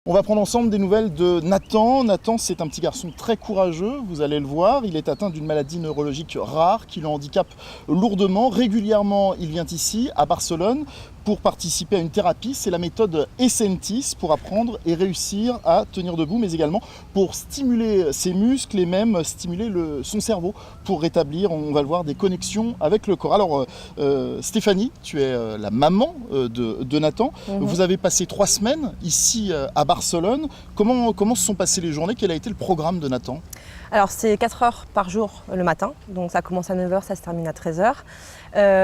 On va prendre ensemble des nouvelles de Nathan. Nathan, c'est un petit garçon très courageux, vous allez le voir. Il est atteint d'une maladie neurologique rare qui le handicape lourdement. Régulièrement, il vient ici, à Barcelone, pour participer à une thérapie. C'est la méthode Essentis pour apprendre et réussir à tenir debout, mais également pour stimuler ses muscles et même stimuler son cerveau pour rétablir, on va le voir, des connexions avec le corps. Alors, Stéphanie, tu es la maman de Nathan. Vous avez passé 3 semaines ici à Barcelone. Comment se sont passées les journées? Quel a été le programme de Nathan? Alors c'est 4 heures par jour le matin, donc ça commence à 9 h, ça se termine à 13 h.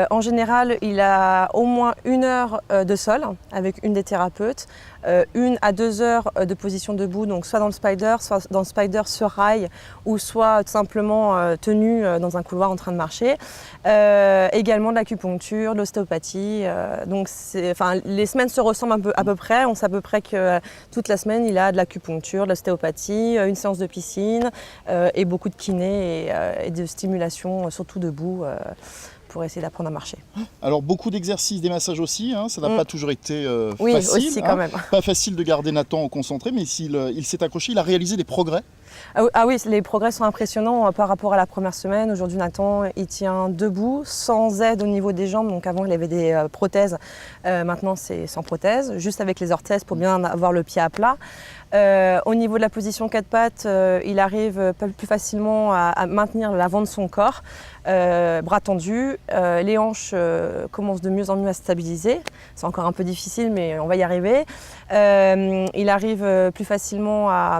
En général, il a au moins 1 heure de sol avec une des thérapeutes, 1 à 2 heures de position debout, donc soit dans le spider sur rail, ou soit tout simplement tenu dans un couloir en train de marcher. Également de l'acupuncture, de l'ostéopathie. Donc les semaines se ressemblent à peu près. On sait à peu près que toute la semaine, il a de l'acupuncture, de l'ostéopathie, une séance de piscine et beaucoup de kiné et de stimulation, surtout debout. Pour essayer d'apprendre à marcher. Alors beaucoup d'exercices, des massages aussi, hein, ça n'a pas toujours été facile. Oui, aussi quand même. Pas facile de garder Nathan concentré, mais il s'est accroché, il a réalisé des progrès. Ah oui, les progrès sont impressionnants par rapport à la première semaine. Aujourd'hui, Nathan, il tient debout, sans aide au niveau des jambes. Donc avant, il avait des prothèses. Maintenant, c'est sans prothèse, juste avec les orthèses pour bien avoir le pied à plat. Au niveau de la position 4 pattes, il arrive plus facilement à maintenir l'avant de son corps, bras tendus. Les hanches commencent de mieux en mieux à se stabiliser. C'est encore un peu difficile, mais on va y arriver. Il arrive plus facilement à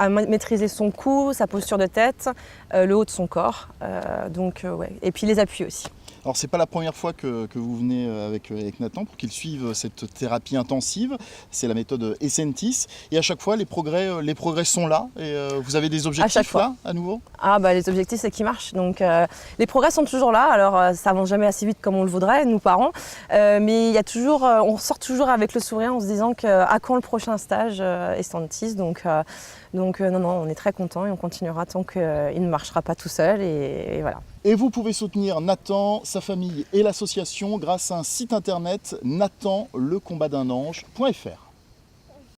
maîtriser son cou, sa posture de tête, le haut de son corps. Ouais. Et puis les appuis aussi. Alors c'est pas la première fois que vous venez avec Nathan pour qu'il suive cette thérapie intensive. C'est la méthode Essentis. Et à chaque fois, les progrès sont là. Et vous avez des objectifs là, à nouveau? Les objectifs, c'est qu'ils marchent. Donc les progrès sont toujours là. Alors ça avance jamais assez vite comme on le voudrait, nous parents. Mais il y a toujours, on sort toujours avec le sourire en se disant à quand le prochain stage Essentis. Donc non, on est très contents et on continuera tant qu'il ne marchera pas tout seul. Et voilà. Et vous pouvez soutenir Nathan, sa famille et l'association grâce à un site internet nathanlecombatdunange.fr.